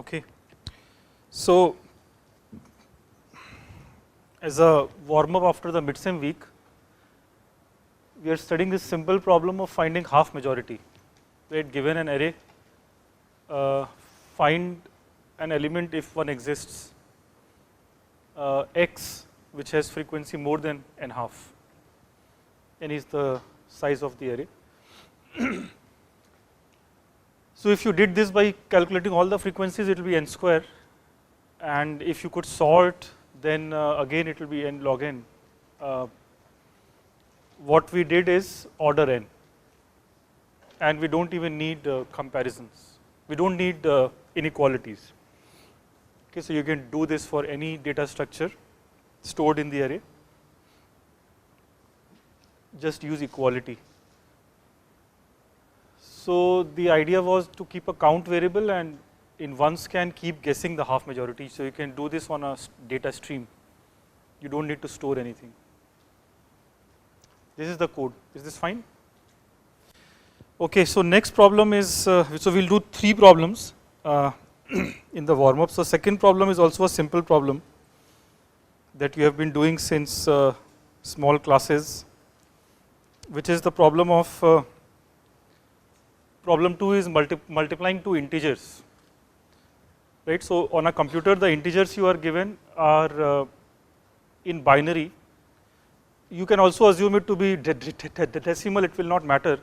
Okay. So, as a warm up after the midsem week, we are studying this simple problem of finding half majority. Right, given an array, find an element if one exists x which has frequency more than n half. N is the size of the array. So if you did this by calculating all the frequencies, it will be n square, and if you could sort, then again it will be n log n. What we did is order n, and we don't even need comparisons. We don't need inequalities. Okay, so you can do this for any data structure stored in the array. Just use equality. So the idea was to keep a count variable and in one scan keep guessing the half majority. So you can do this on a data stream. You don't need to store anything. This is the code. Is this fine? Okay, so next problem is, so we'll do 3 problems in the warm up. So second problem is also a simple problem that you have been doing since small classes, which is the problem of problem 2 is multiplying 2 integers, right. So on a computer, the integers you are given are in binary. You can also assume it to be decimal, it will not matter.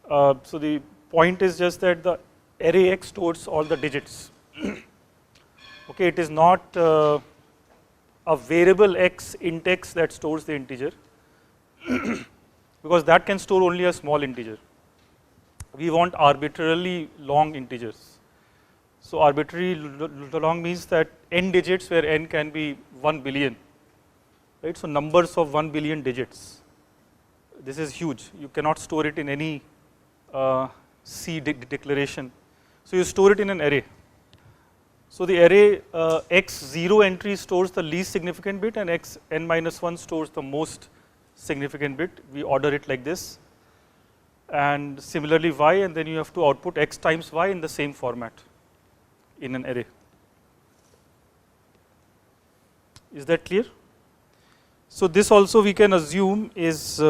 So the point is just that the array x stores all the digits. Okay, it is not a variable x, int x, that stores the integer because that can store only a small integer. We want arbitrarily long integers. So arbitrarily long means that n digits where n can be 1 billion, right. So numbers of 1 billion digits. This is huge. You cannot store it in any C declaration. So you store it in an array. So the array x0 entry stores the least significant bit and x n minus 1 stores the most significant bit. We order it like this. And similarly y, and then you have to output x times y in the same format in an array. Is that clear? So this also we can assume is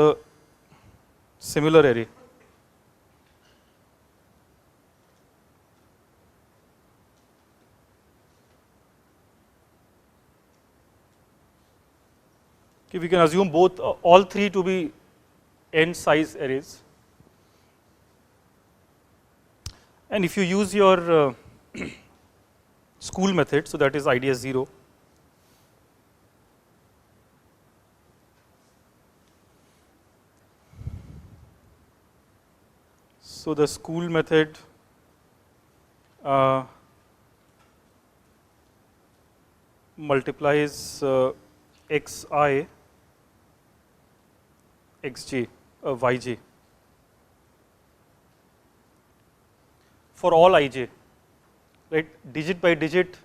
similar array. Okay, we can assume both all 3 to be n size arrays. And if you use your school method, so that is IDS 0, so the school method multiplies xi xj yj for all ij, right, digit by digit,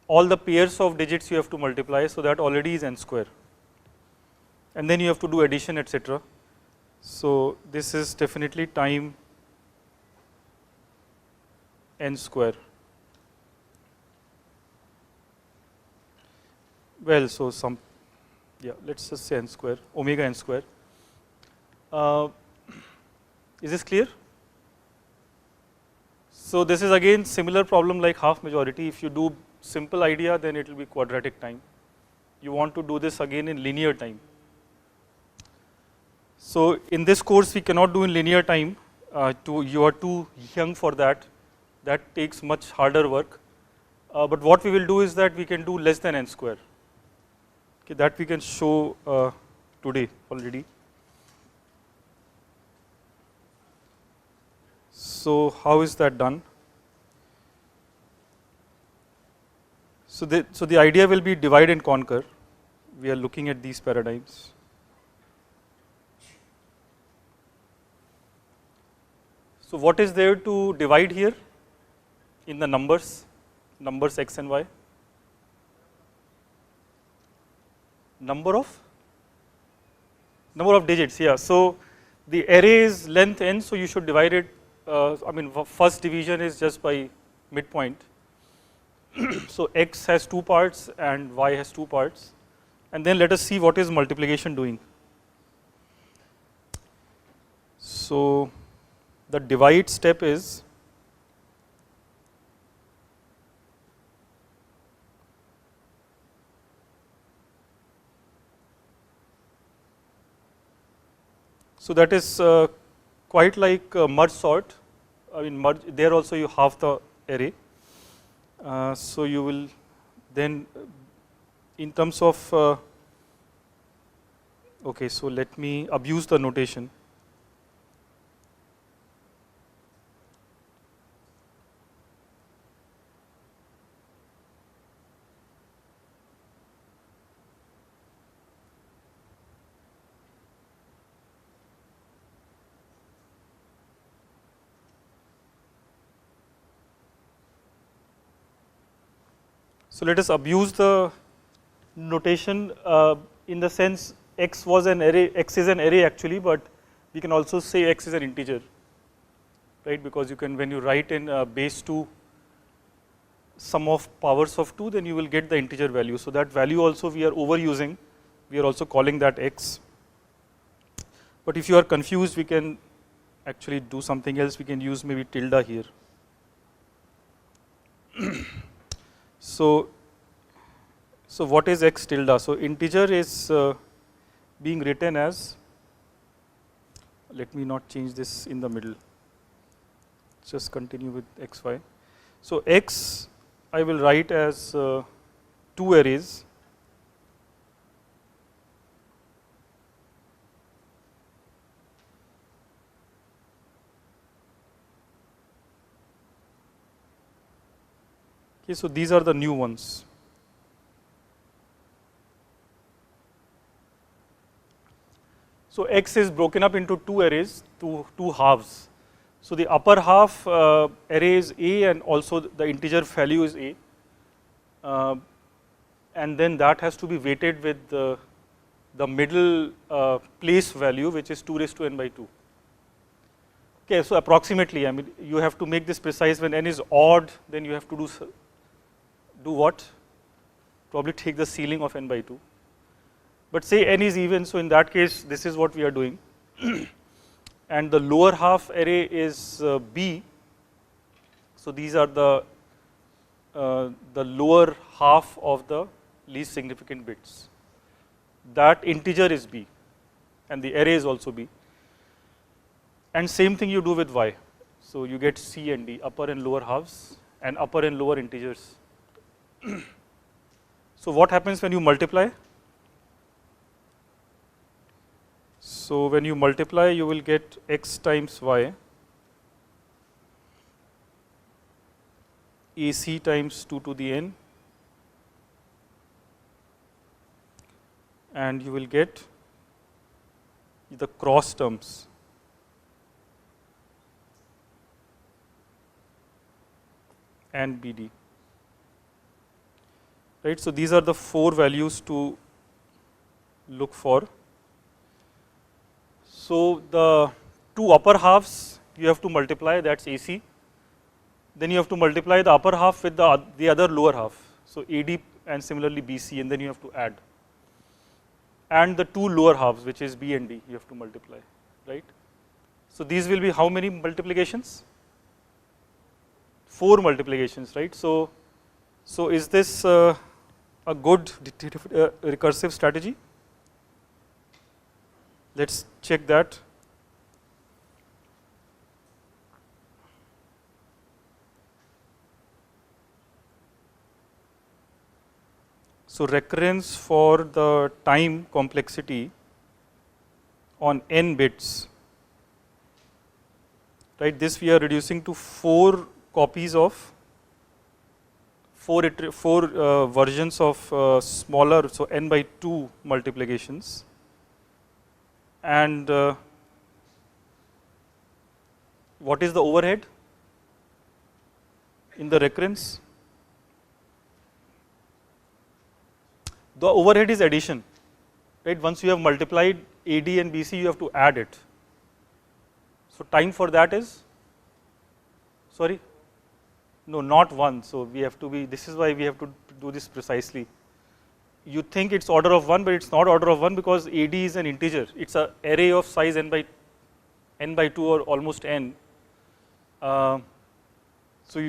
all the pairs of digits you have to multiply, so that already is n square, and then you have to do addition, etc. So this is definitely time n square. Well, so some, yeah, let's just say n square, omega n square. Is this clear? So this is again similar problem like half majority. If you do simple idea, then it will be quadratic time. You want to do this again in linear time. So in this course we cannot do in linear time. You are too young for that. That takes much harder work. But what we will do is that we can do less than n square. Okay, that we can show today already. So how is that done? So the idea will be divide and conquer. We are looking at these paradigms. So what is there to divide here in the numbers x and y? Number of digits, yeah. So the array is length n, so you should divide it. I mean, first division is just by midpoint. So x has two parts and y has two parts, and then let us see what is multiplication doing. So the divide step is so that is quite like merge sort. I mean merge, there also you halve the array. So you will then in terms of okay, so let me abuse the notation. So let us abuse the notation in the sense x was an array, x is an array actually, but we can also say x is an integer, right? Because you can, when you write in base 2 sum of powers of 2, then you will get the integer value. So that value also we are overusing, we are also calling that x. But if you are confused, we can actually do something else, we can use maybe tilde here. So what is x tilde? So integer is being written as, let me not change this in the middle, just continue with xy. So x I will write as two arrays, okay, so these are the new ones. So x is broken up into two arrays, two halves. So the upper half array is a, and also the integer value is a, and then that has to be weighted with the middle place value, which is 2 raised to n by 2. Okay, so approximately, I mean, you have to make this precise. When n is odd, then you have to do what? Probably take the ceiling of n by 2. But say n is even, so in that case, this is what we are doing. And the lower half array is b. So these are the lower half of the least significant bits. That integer is b, and the array is also b. And same thing you do with y. So you get c and d, upper and lower halves, and upper and lower integers. So what happens when you multiply? So when you multiply, you will get x times y, ac times 2 to the n, and you will get the cross terms. And bd. Right, so these are the four values to look for. So the two upper halves you have to multiply, that's AC. Then you have to multiply the upper half with the other lower half. So AD and similarly BC, and then you have to add. And the two lower halves, which is B and D, you have to multiply, right? So these will be how many multiplications? 4 multiplications, right? So is this a good recursive strategy? Let's check that. So recurrence for the time complexity on n bits, right? This we are reducing to 4 copies of 4 versions of smaller, so n by 2 multiplications. And what is the overhead in the recurrence? The overhead is addition, right? Once you have multiplied AD and BC, you have to add it. So time for that is, sorry, No, not 1. So we have to be, this is why we have to do this precisely. You think it's order of 1, but it's not order of 1 because AD is an integer. It's an array of size n by 2 or almost n. So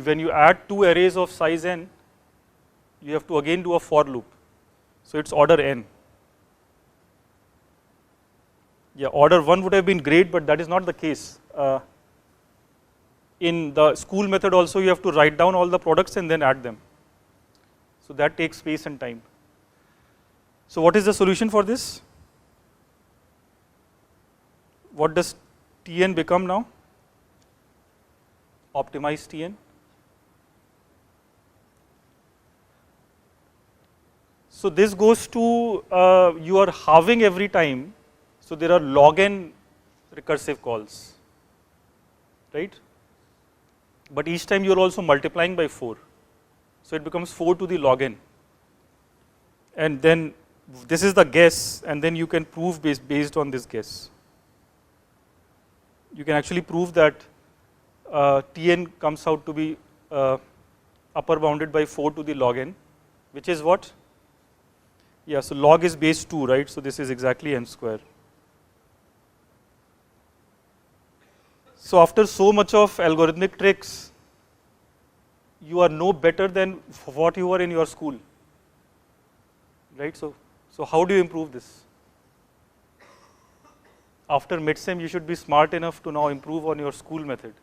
when you add two arrays of size n, you have to again do a for loop. So it's order n. Yeah, order 1 would have been great, but that is not the case. In the school method also, you have to write down all the products and then add them. So that takes space and time. So what is the solution for this? What does Tn become now? Optimize Tn. So this goes to, you are halving every time. So there are log n recursive calls, right? But each time you are also multiplying by 4. So it becomes 4 to the log n. And then this is the guess, and then you can prove based on this guess. You can actually prove that Tn comes out to be upper bounded by 4 to the log n, which is what? Yeah, so log is base 2, right? So this is exactly n square. So after so much of algorithmic tricks, you are no better than what you were in your school, right? So how do you improve this? After mid-sem, you should be smart enough to now improve on your school method.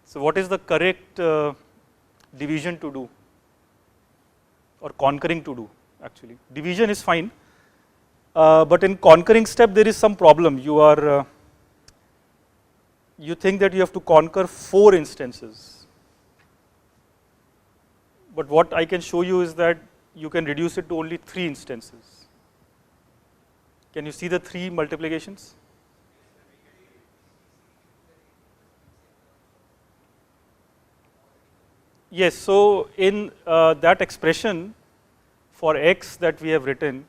So what is the correct division to do, or conquering to do actually? Division is fine. But in conquering step, there is some problem. You think that you have to conquer 4 instances. But what I can show you is that you can reduce it to only 3 instances. Can you see the 3 multiplications? Yes, so in that expression for x that we have written,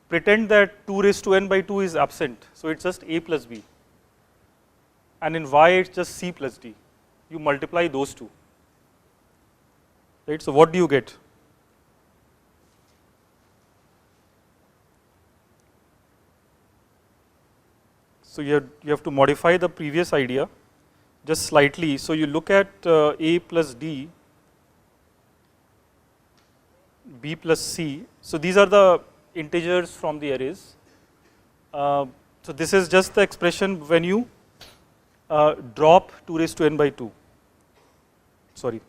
pretend that 2 raised to n by 2 is absent, so it's just a plus b, and in y it's just c plus d. You multiply those two, right? So what do you get? So you have to modify the previous idea just slightly. So you look at a plus d, b plus c. So these are the integers from the arrays. So this is just the expression when you drop 2 raised to n by 2. Sorry.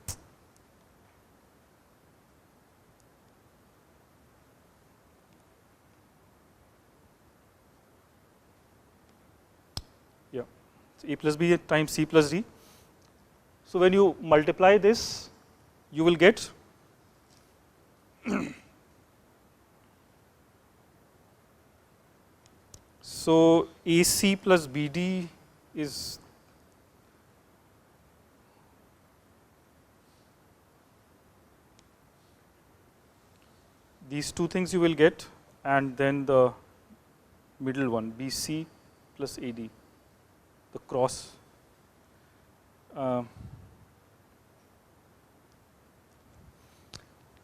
Yeah. So a plus b times c plus d. So when you multiply this, you will get so AC plus BD is these two things you will get, and then the middle one BC plus AD, the cross.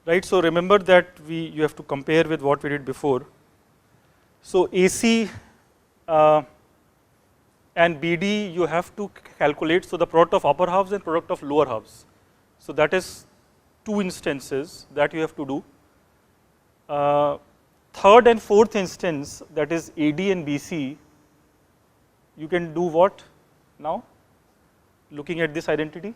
Right, so remember that you have to compare with what we did before. So AC and BD you have to calculate, so the product of upper halves and product of lower halves. So that is 2 instances that you have to do. Third and fourth instance, that is AD and BC, you can do what now? Looking at this identity,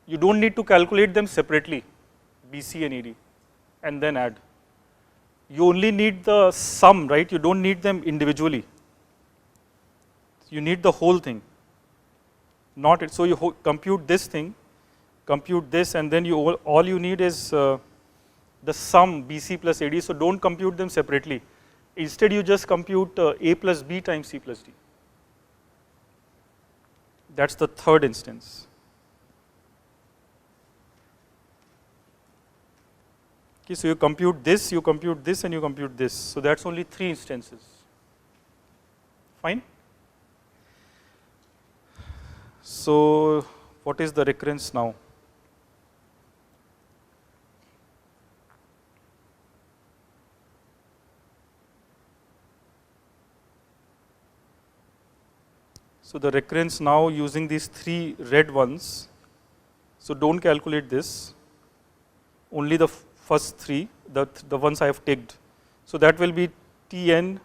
you don't need to calculate them separately, BC and AD, and then add. You only need the sum, right? You don't need them individually. You need the whole thing, not it. So you compute this thing, compute this, and then all you need is the sum BC plus AD. So don't compute them separately. Instead, you just compute A plus B times C plus D. That's the third instance. Okay, so you compute this, and you compute this. So that's only 3 instances. Fine. So what is the recurrence now? So the recurrence now using these three red ones, so don't calculate this, only the first three, the ones I have ticked. So that will be Tn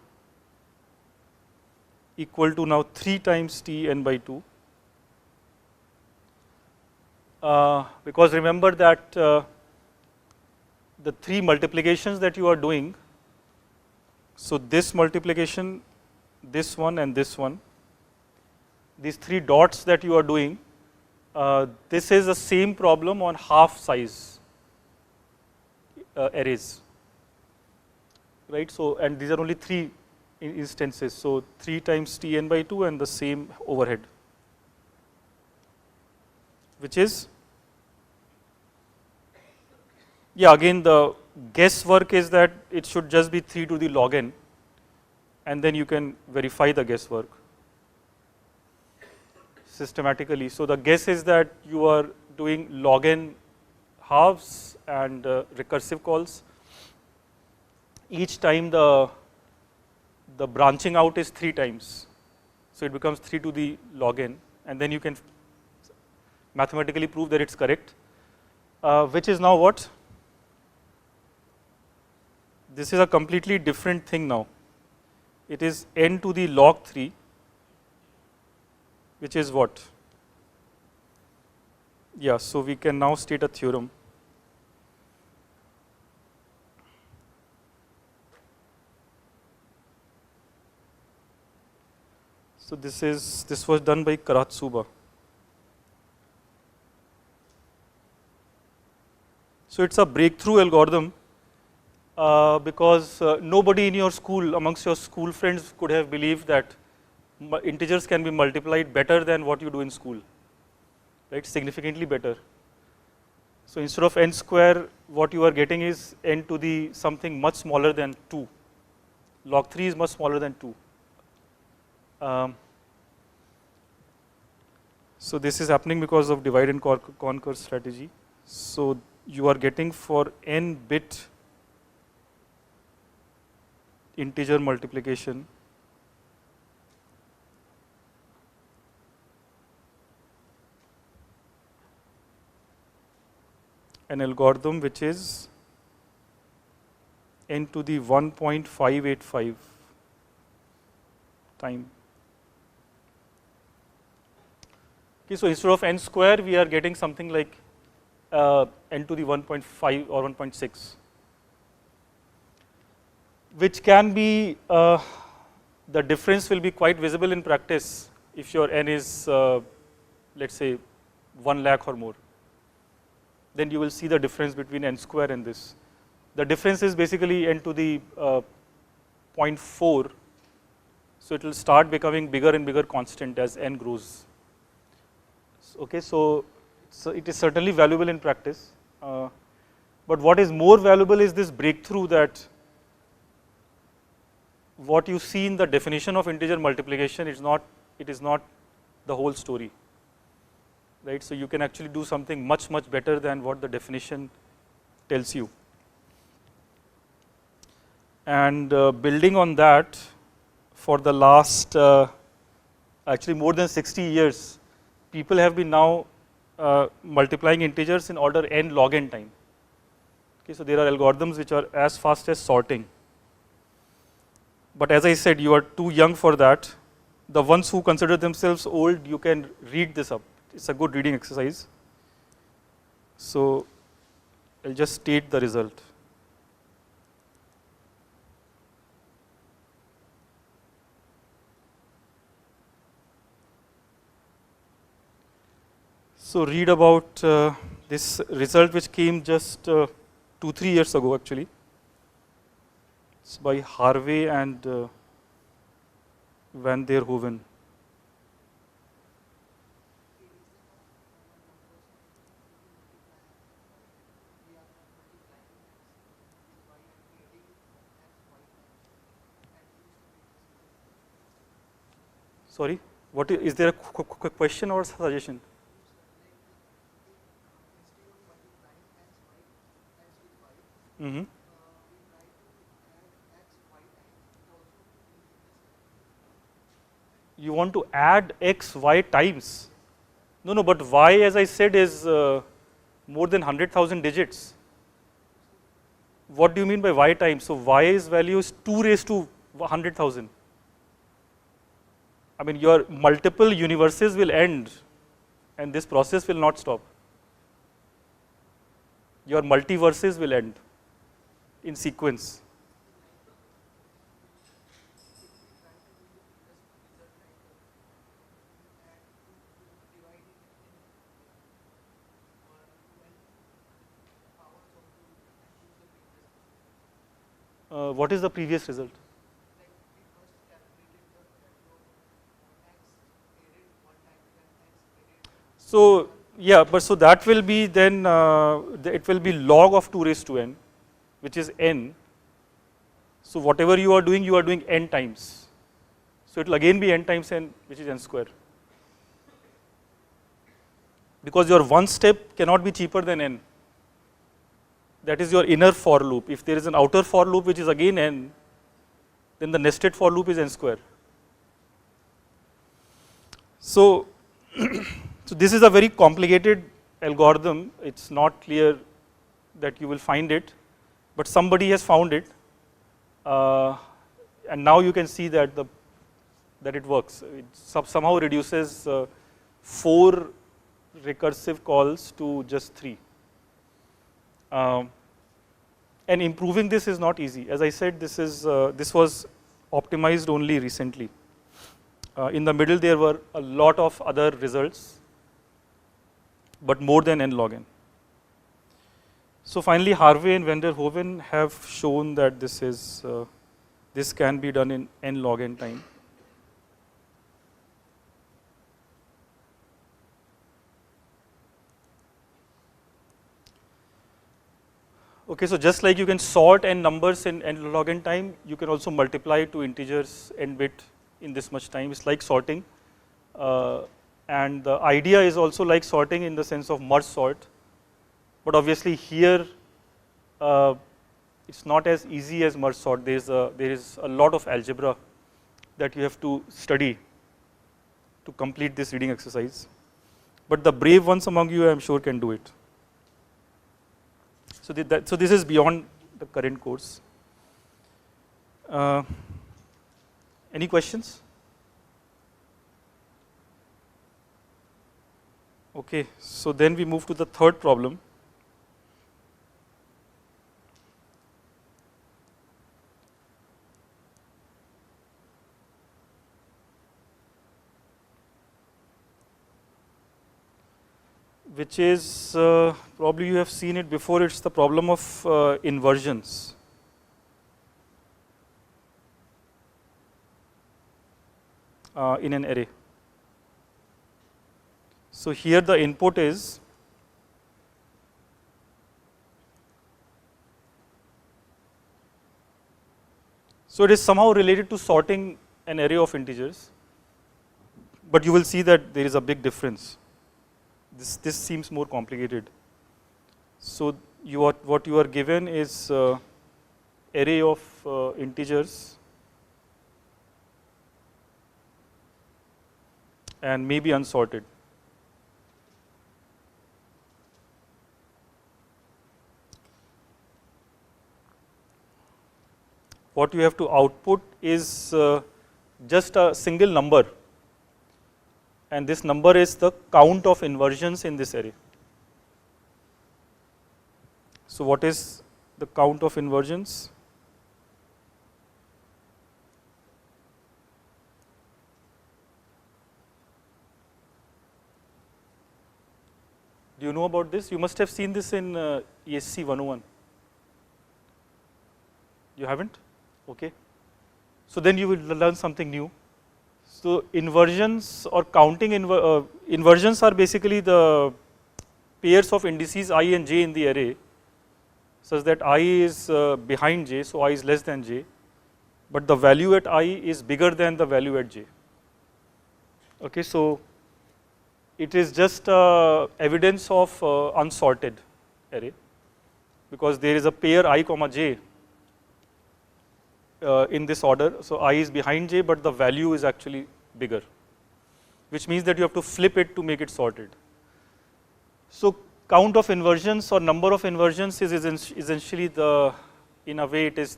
equal to now 3 times Tn by 2. Because remember that the three multiplications that you are doing, so this multiplication, this one and this one, these three dots that you are doing, this is the same problem on half size arrays, right? So, and these are only three instances, so 3 times Tn by 2 and the same overhead, which is, yeah, again the guesswork is that it should just be 3 to the log n, and then you can verify the guesswork systematically. So the guess is that you are doing log n halves and recursive calls. Each time the branching out is 3 times, so it becomes 3 to the log n, and then you can mathematically prove that it's correct, which is now what? This is a completely different thing now. It is n to the log 3, which is what? Yeah, so we can now state a theorem. So this was done by Karatsuba. So it's a breakthrough algorithm because nobody in your school, amongst your school friends, could have believed that integers can be multiplied better than what you do in school, right? Significantly better. So instead of n square, what you are getting is n to the something much smaller than 2. Log 3 is much smaller than 2. So this is happening because of divide and conquer strategy. So you are getting for n bit integer multiplication an algorithm which is n to the 1.585 time. Okay, so instead of n square, we are getting something like n to the 1.5 or 1.6, which can be, the difference will be quite visible in practice if your n is, let's say, 1 lakh or more. Then you will see the difference between n square and this. The difference is basically n to the 0.4, so it will start becoming bigger and bigger constant as n grows. Okay, so it is certainly valuable in practice, but what is more valuable is this breakthrough that what you see in the definition of integer multiplication is not, it is not the whole story, right? So you can actually do something much better than what the definition tells you. And building on that, for the last actually more than 60 years, people have been now multiplying integers in order n log n time. Okay, so there are algorithms which are as fast as sorting. But as I said, you are too young for that. The ones who consider themselves old, you can read this up. It's a good reading exercise. So I'll just state the result. So read about this result which came just 2-3 years ago actually. It's by Harvey and Van der Hoeven. Sorry, what is there a question or suggestion? Mm-hmm. You want to add x, y times. No, no, but y, as I said, is more than 100,000 digits. What do you mean by y times? So y's value is 2 raised to 100,000. I mean, your multiple universes will end and this process will not stop. Your multiverses will end in sequence. What is the previous result? So yeah, but so that will be then it will be log of 2 raised to n, which is n. So whatever you are doing n times. So it will again be n times n, which is n square. Because your one step cannot be cheaper than n. That is your inner for loop. If there is an outer for loop which is again n, then the nested for loop is n square. So, so this is a very complicated algorithm. It's not clear that you will find it, but somebody has found it, and now you can see that that it works. It somehow reduces 4 recursive calls to just 3. And improving this is not easy. As I said, this was optimized only recently. In the middle, there were a lot of other results, but more than n log n. So finally, Harvey and van der Hoeven have shown that this can be done in n log n time. Okay, so just like you can sort n numbers in n log n time, you can also multiply two integers n bit in this much time. It's like sorting, and the idea is also like sorting in the sense of merge sort, but obviously here it's not as easy as merge sort. There is a lot of algebra that you have to study to complete this reading exercise, but the brave ones among you, I am sure, can do it. So this is beyond the current course. Any questions? Okay, so then we move to the third problem. Which is probably you have seen it before. It's the problem of inversions. In an array. So here the input is so it is somehow related to sorting an array of integers, but you will see that there is a big difference. This seems more complicated. So what you are given is array of integers and maybe unsorted. What you have to output is just a single number, and this number is the count of inversions in this array. So what is the count of inversions? Do you know about this? You must have seen this in ESC 101. You haven't? Okay. So then you will learn something new. So inversions or counting inversions are basically the pairs of indices I and j in the array, such that I is behind j, so I is less than j, but the value at I is bigger than the value at j. Okay, so it is just evidence of unsorted array, because there is a pair I comma j in this order. So I is behind j, but the value is actually bigger, which means that you have to flip it to make it sorted. So count of inversions or number of inversions is essentially the, in a way it is,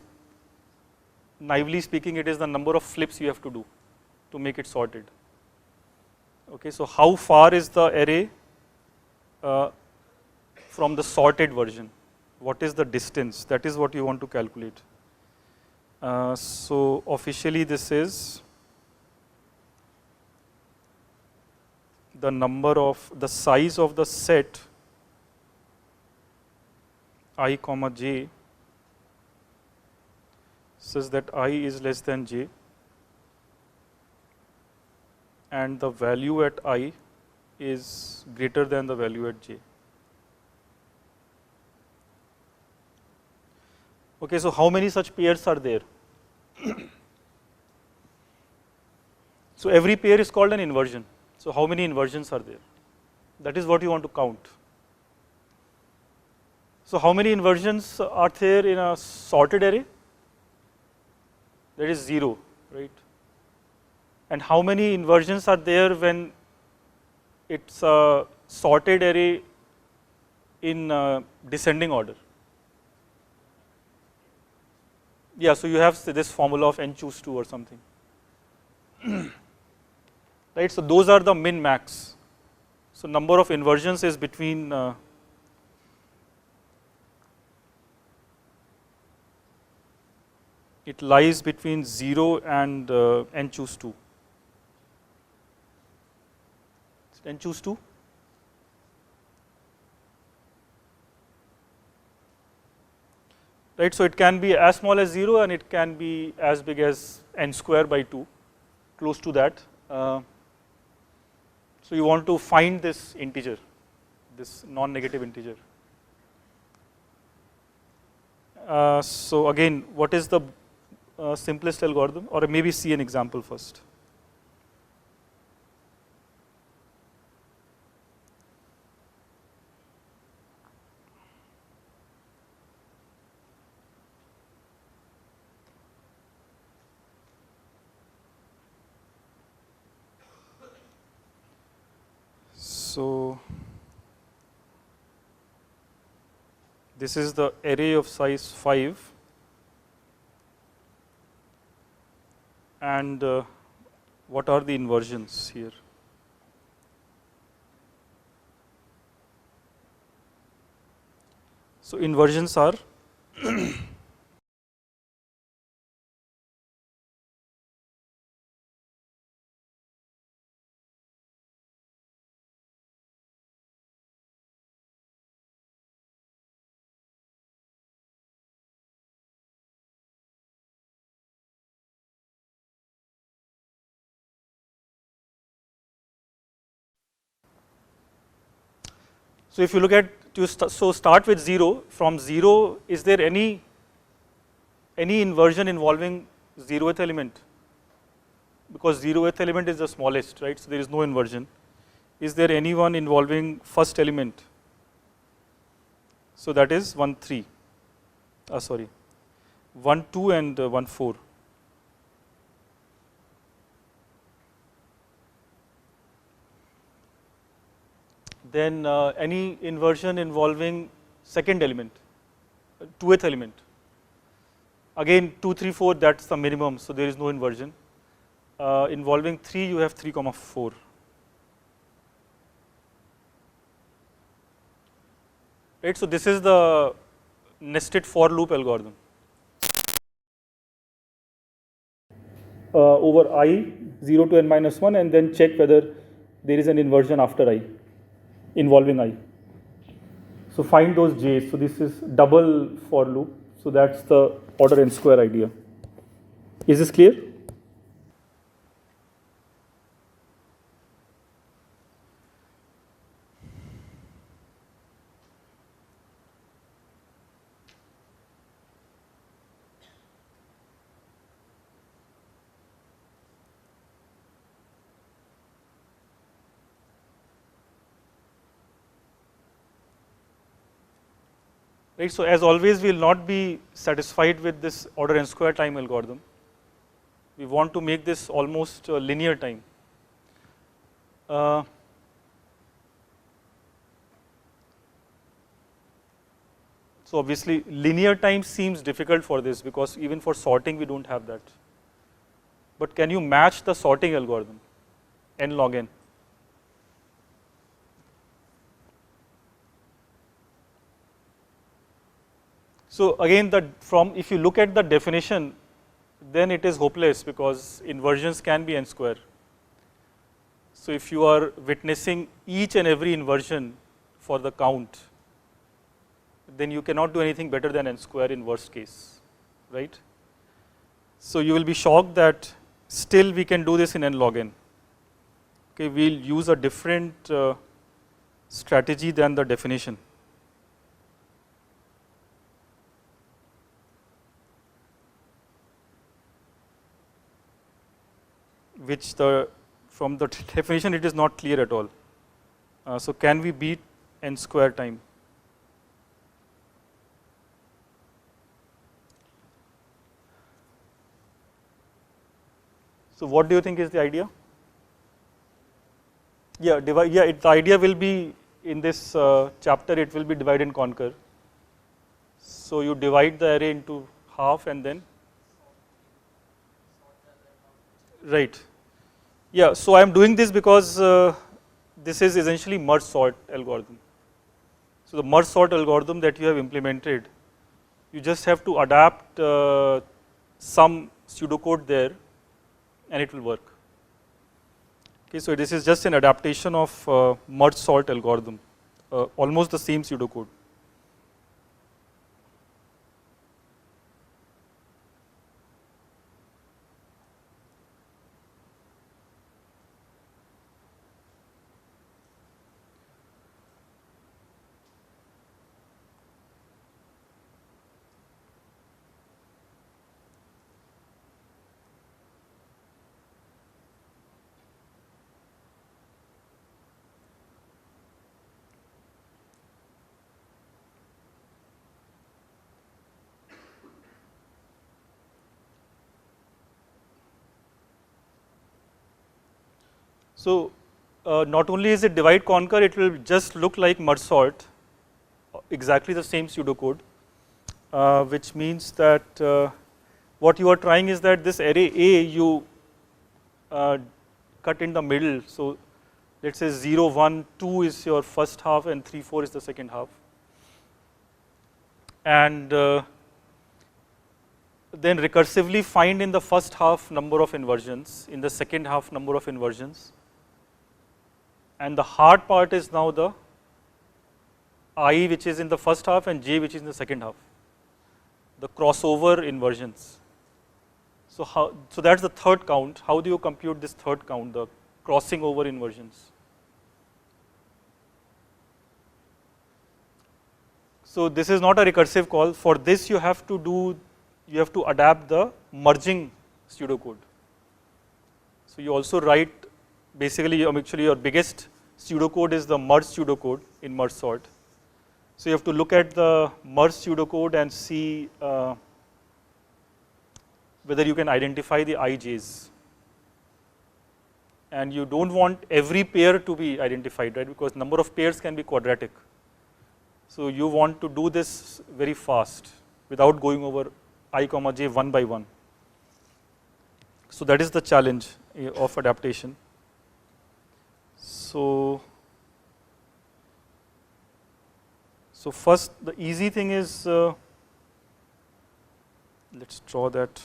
naively speaking, it is the number of flips you have to do to make it sorted. Okay, so how far is the array from the sorted version? What is the distance? That is what you want to calculate. So officially this is the number of, the size of the set I comma j such that I is less than j and the value at I is greater than the value at j. Okay, so how many such pairs are there? So every pair is called an inversion. So how many inversions are there? That is what you want to count. So how many inversions are there in a sorted array? That is 0, right? And how many inversions are there when it's a sorted array in descending order? Yeah, so you have this formula of n choose 2 or something. Right, so those are the min max. So number of inversions is between it lies between 0 and n choose 2. N choose 2? Right, so it can be as small as 0 and it can be as big as n square by 2, close to that. So you want to find this integer, this non-negative integer. So again, what is the simplest algorithm, or maybe see an example first. So this is the array of size 5, and what are the inversions here? So inversions are so if you look at so start with 0. From 0, is there any inversion involving 0th element? Because 0th element is the smallest, right? So there is no inversion. Is there any one involving first element? So that is 1 3. Sorry, 1 2 and 1 4. Then any inversion involving second element, 2th element. Again 2 3 4, that's the minimum, so there is no inversion. Involving 3, you have 3 comma 4. Right, so this is the nested for loop algorithm. Over I 0 to n minus 1, and then check whether there is an inversion after I involving I. So find those j's. So this is double for loop. So that's the order n square idea. Is this clear? right? So as always, we will not be satisfied with this order n square time algorithm. We want to make this almost linear time. So obviously, linear time seems difficult for this because even for sorting, we don't have that. But can you match the sorting algorithm, n log n? So again, if you look at the definition, then it is hopeless because inversions can be n square. So if you are witnessing each and every inversion for the count, then you cannot do anything better than n square in worst case, right? So you will be shocked that still we can do this in n log n. Okay, we'll use a different strategy than the definition. Which from the definition it is not clear at all. So can we beat n square time? So what do you think is the idea? Yeah, the idea will be in this chapter, it will be divide and conquer. So you divide the array into half and then, right. Yeah, so I am doing this because this is essentially merge sort algorithm. So the merge sort algorithm that you have implemented, you just have to adapt some pseudocode there and it will work. Okay, so this is just an adaptation of merge sort algorithm, almost the same pseudocode. So not only is it divide conquer, it will just look like merge sort, exactly the same pseudocode, which means that what you are trying is that this array A you cut in the middle. So let's say 0, 1, 2 is your first half and 3, 4 is the second half. And then recursively find in the first half number of inversions, in the second half number of inversions. And the hard part is now the I which is in the first half and j which is in the second half, the crossover inversions. So that's the third count. How do you compute this third count, the crossing over inversions? So this is not a recursive call. For this you have to adapt the merging pseudocode. So you also write, basically actually your biggest pseudocode is the merge pseudocode in merge sort. So you have to look at the merge pseudocode and see whether you can identify the ij's. And you don't want every pair to be identified, right? Because number of pairs can be quadratic. So you want to do this very fast without going over I comma j one by one. So that is the challenge of adaptation. So first, the easy thing is, let's draw that.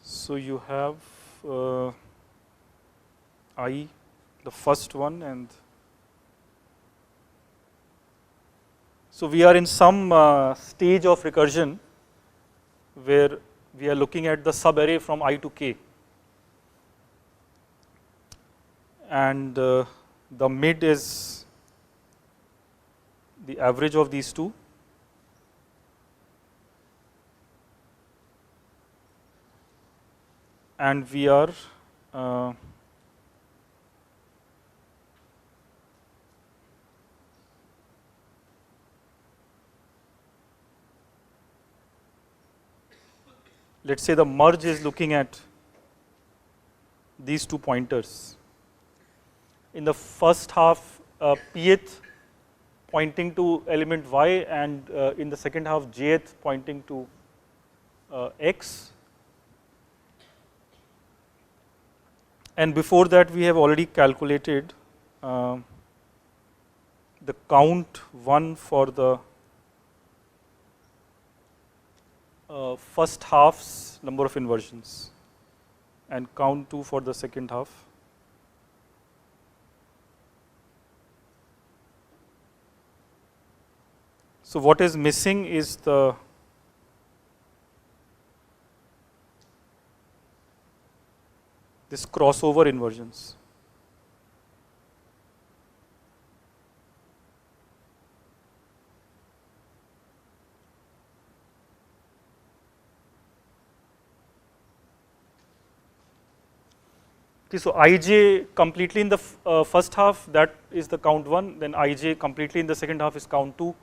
So you have I, the first one, and so we are in some stage of recursion where we are looking at the subarray from I to k, and the mid is the average of these two, and we are let's say the merge is looking at these two pointers. In the first half, pth pointing to element y, and in the second half, jth pointing to x. And before that, we have already calculated the count 1 for the first half's number of inversions and count 2 for the second half. So what is missing is this crossover inversions. Okay, so ij completely in the first half, that is the count 1, then ij completely in the second half is count 2,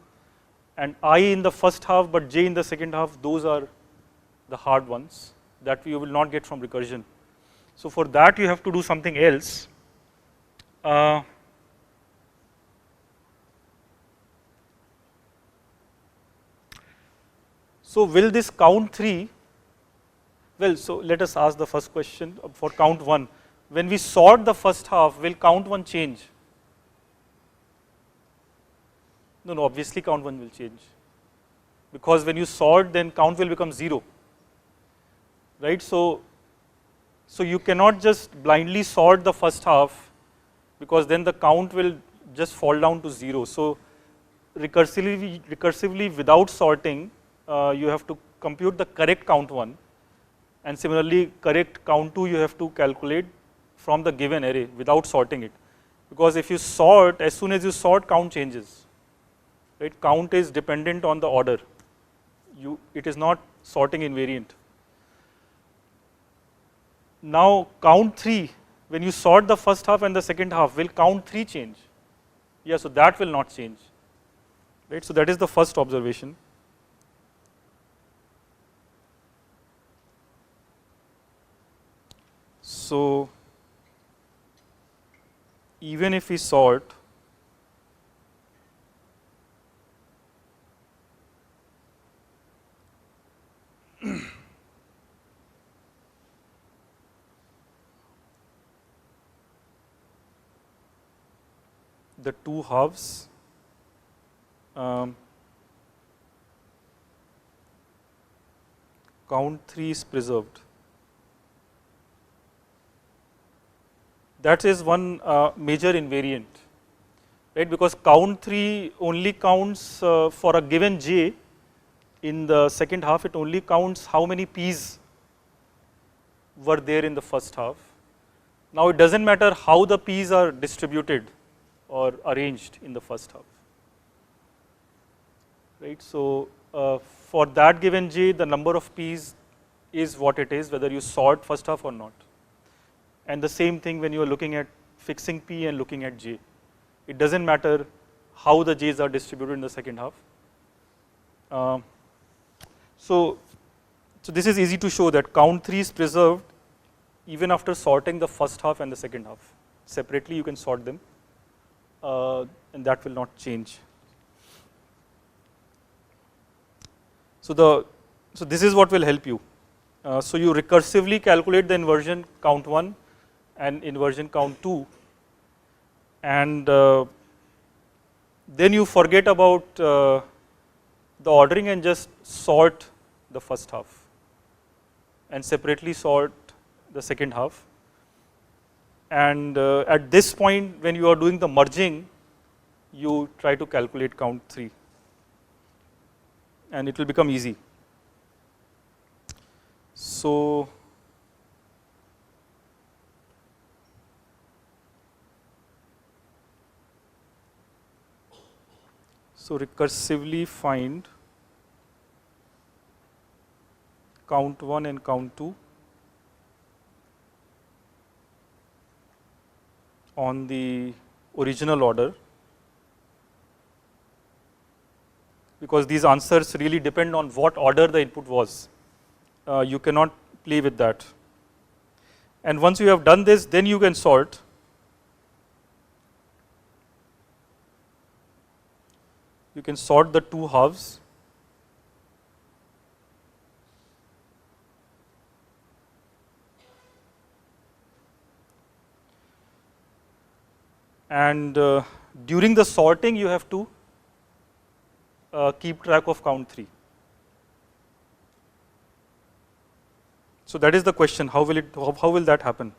and I in the first half but j in the second half, those are the hard ones that you will not get from recursion. So for that you have to do something else. So will this count 3, well, so let us ask the first question for count 1. When we sort the first half, will count 1 change? No, obviously count 1 will change, because when you sort, then count will become 0, right? So you cannot just blindly sort the first half, because then the count will just fall down to 0. So recursively without sorting, you have to compute the correct count 1, and similarly correct count 2 you have to calculate from the given array without sorting it, because if you sort, as soon as you sort, count changes, right? Count is dependent on the order. It is not sorting invariant. Now count 3, when you sort the first half and the second half, will count 3 change? Yeah, so that will not change, right? So that is the first observation. So even if we sort, the two halves, count 3 is preserved. That is one major invariant, right? Because count 3 only counts for a given j. In the second half, it only counts how many p's were there in the first half. Now it doesn't matter how the p's are distributed or arranged in the first half, right? So for that given j, the number of p's is what it is, whether you sort first half or not. And the same thing when you are looking at fixing p and looking at j. It doesn't matter how the j's are distributed in the second half. So this is easy to show that count 3 is preserved even after sorting the first half and the second half. Separately you can sort them, and that will not change. So this is what will help you. So you recursively calculate the inversion count 1 and inversion count 2, and then you forget about the ordering and just sort the first half and separately sort the second half. And at this point, when you are doing the merging, you try to calculate count 3, and it will become easy. So recursively find count 1 and count 2 on the original order, because these answers really depend on what order the input was. you cannot play with that. And once you have done this, then you can sort. You can sort the two halves. And during the sorting, you have to keep track of count 3. So that is the question. How will that happen?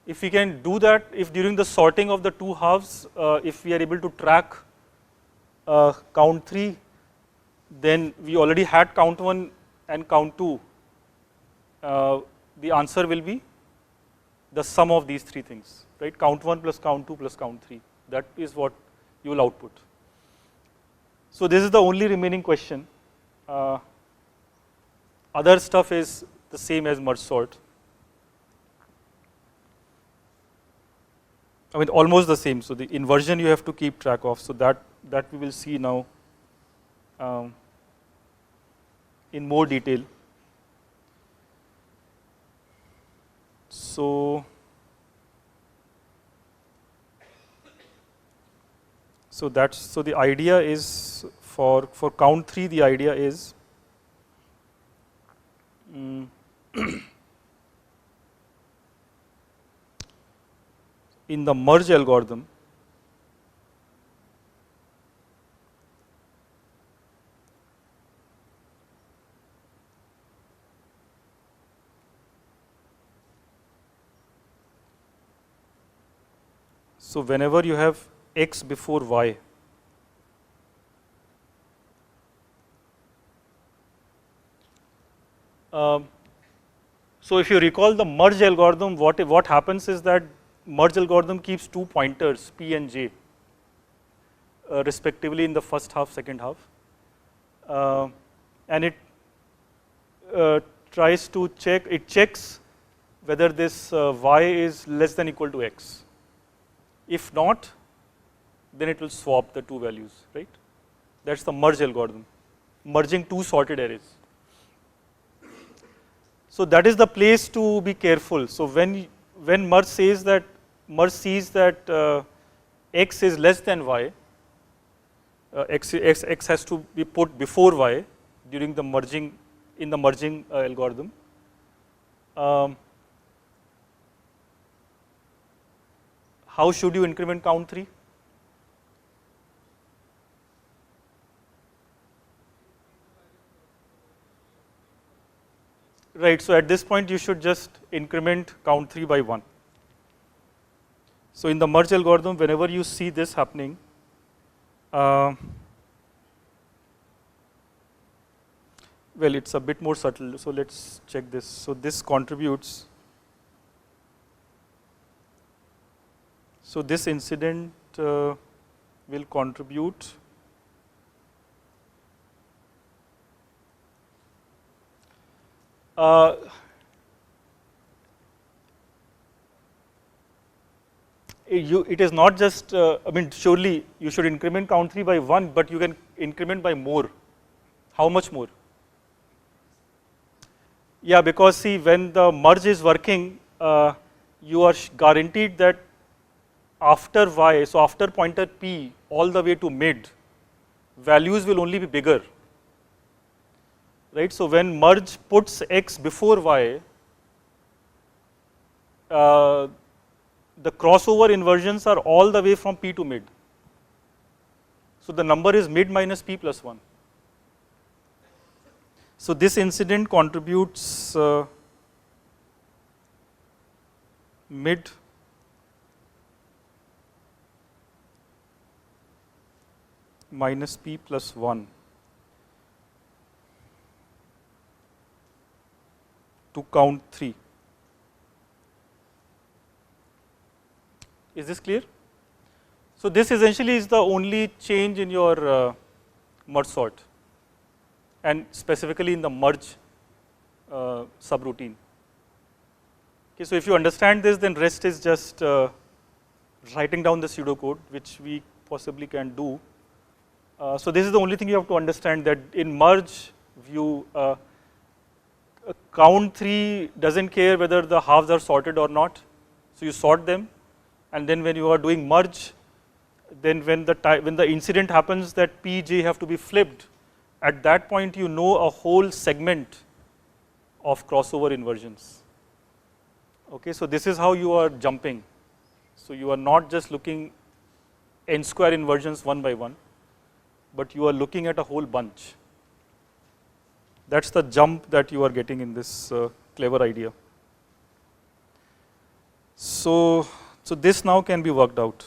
If we can do that, if during the sorting of the two halves, if we are able to track count 3, then we already had count 1 and count 2. The answer will be the sum of these three things, right? Count 1 plus count 2 plus count 3. That is what you will output. So this is the only remaining question. Other stuff is the same as merge sort. I mean, almost the same. So the inversion you have to keep track of. So that we will see now in more detail. So the idea is for count 3, the idea is in the merge algorithm, so whenever you have x before y, so if you recall the merge algorithm, what happens is that merge algorithm keeps two pointers, p and j, respectively in the first half, second half, and it tries to check, it checks whether this y is less than equal to x. If not, then it will swap the two values, right? That's the merge algorithm, merging two sorted arrays. So that is the place to be careful. So when merge sees that x is less than y, x has to be put before y during the merging, in the merging algorithm. How should you increment count 3? Right, so at this point you should just increment count 3 by 1. So in the merge algorithm, whenever you see this happening, well, it's a bit more subtle, so let's check this. So this contributes, so this incident will contribute it is not just, I mean, surely you should increment count 3 by 1, but you can increment by more. How much more? Yeah, because see, when the merge is working, you are guaranteed that after y, so after pointer p all the way to mid, values will only be bigger, right? So when merge puts x before y, the crossover inversions are all the way from p to mid. So the number is mid minus p plus 1. So this incident contributes mid minus p plus 1 to count 3. Is this clear? So this essentially is the only change in your merge sort. and specifically in the merge subroutine. Okay, so if you understand this, then rest is just writing down the pseudocode, which we possibly can do. So this is the only thing you have to understand, that in merge view, count 3 doesn't care whether the halves are sorted or not. So you sort them, and then when you are doing merge, then when the incident happens that P, J have to be flipped, at that point you know a whole segment of crossover inversions. Okay, so this is how you are jumping. So you are not just looking n square inversions one by one, but you are looking at a whole bunch. That's the jump that you are getting in this clever idea. So this now can be worked out.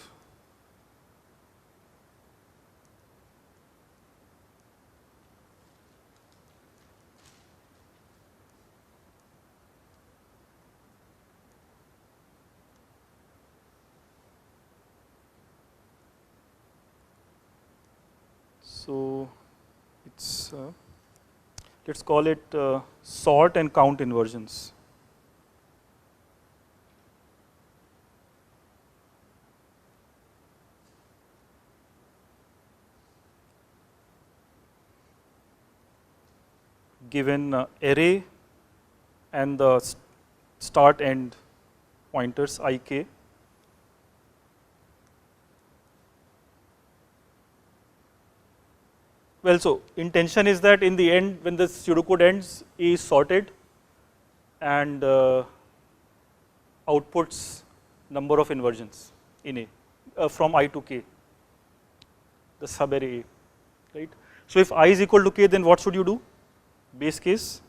So it's let's call it sort and count inversions. Given array and the start end pointers ik. Well, so intention is that in the end, when the pseudocode ends, A is sorted and outputs number of inversions in A from I to K, the subarray A, right? So if I is equal to K, then what should you do? Base case,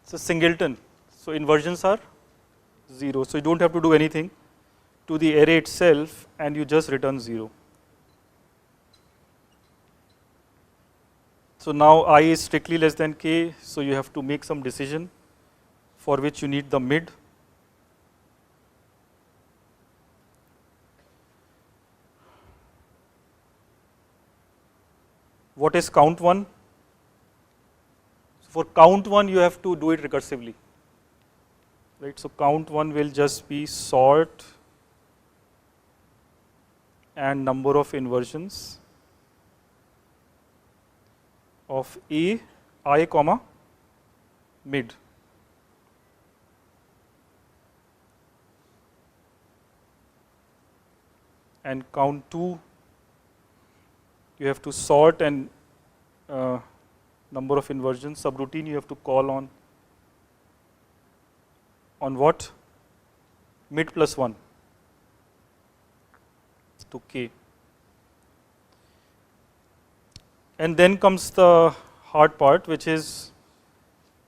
it's a singleton, so inversions are 0. So you don't have to do anything to the array itself, and you just return 0. So now I is strictly less than K, so you have to make some decision for which you need the mid. What is count 1? For count 1, you have to do it recursively, right? So count 1 will just be sort and number of inversions of A, I comma mid. And count 2, you have to sort and number of inversions. Subroutine you have to call on what? Mid plus 1 to K. And then comes the hard part, which is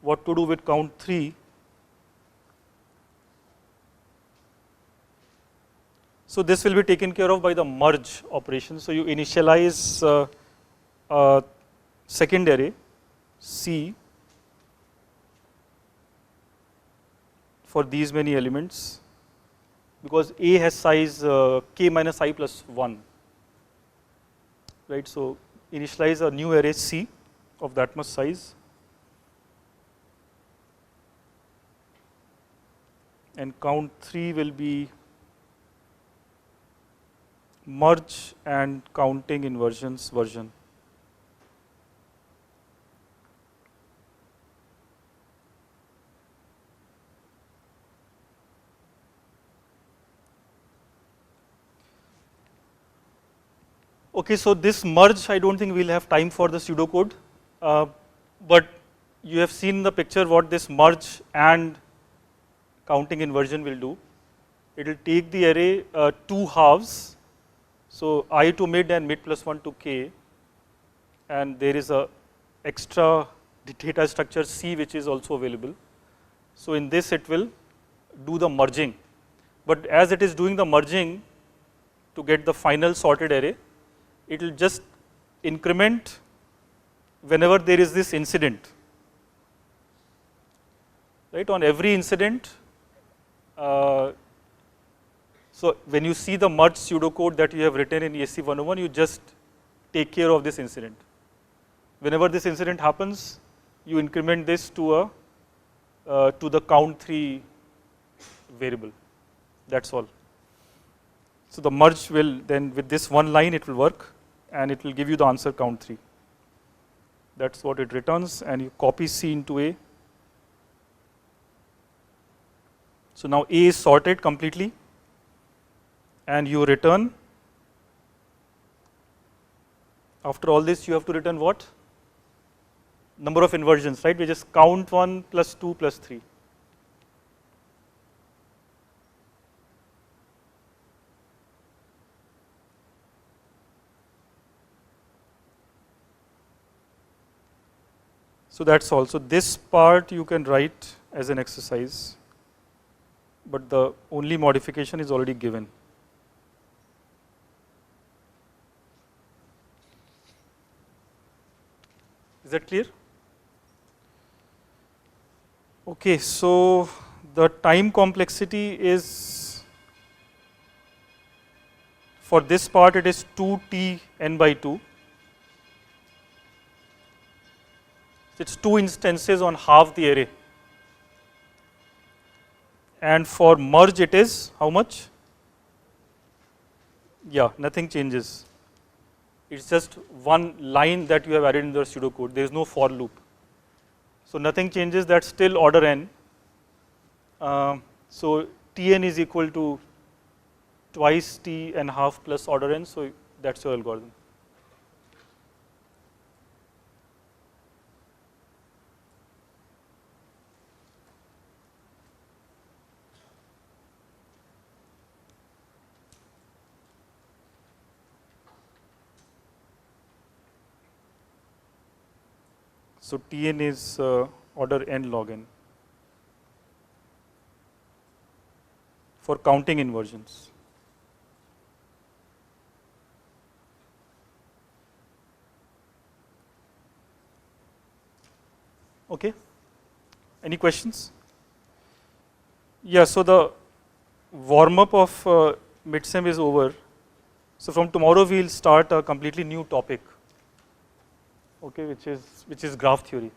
what to do with count 3. So this will be taken care of by the merge operation. So you initialize a second array C for these many elements, because A has size K minus I plus 1, right? So initialize a new array C of that much size, and count 3 will be merge and counting inversions version. Okay, so this merge, I don't think we'll have time for the pseudocode, but you have seen the picture what this merge and counting inversion will do. It will take the array 2 halves, so I to mid and mid plus 1 to K, and there is a extra data structure C which is also available. So in this it will do the merging, but as it is doing the merging to get the final sorted array, it will just increment whenever there is this incident, right? On every incident, so when you see the merge pseudocode that you have written in ESC 101, you just take care of this incident. whenever this incident happens, you increment this to the count3 variable. That's all. So the merge will then, with this one line, it will work, and it will give you the answer count3. That's what it returns, and you copy C into A. So now A is sorted completely, and you return. After all this, you have to return what? Number of inversions, right? We just count 1 plus 2 plus 3. So that's all. So this part you can write as an exercise, but the only modification is already given. Is that clear? Okay, so the time complexity is, for this part it is 2t n by 2. It's 2 instances on half the array. And for merge it is how much? Yeah, nothing changes. It's just one line that you have added in the pseudocode. There is no for loop. So nothing changes, that's still order n. So Tn is equal to twice t and half plus order n, so that's your algorithm. So Tn is order n log n for counting inversions. Okay, any questions? Yeah, so the warm up of midsem is over. So from tomorrow we will start a completely new topic, okay, which is graph theory.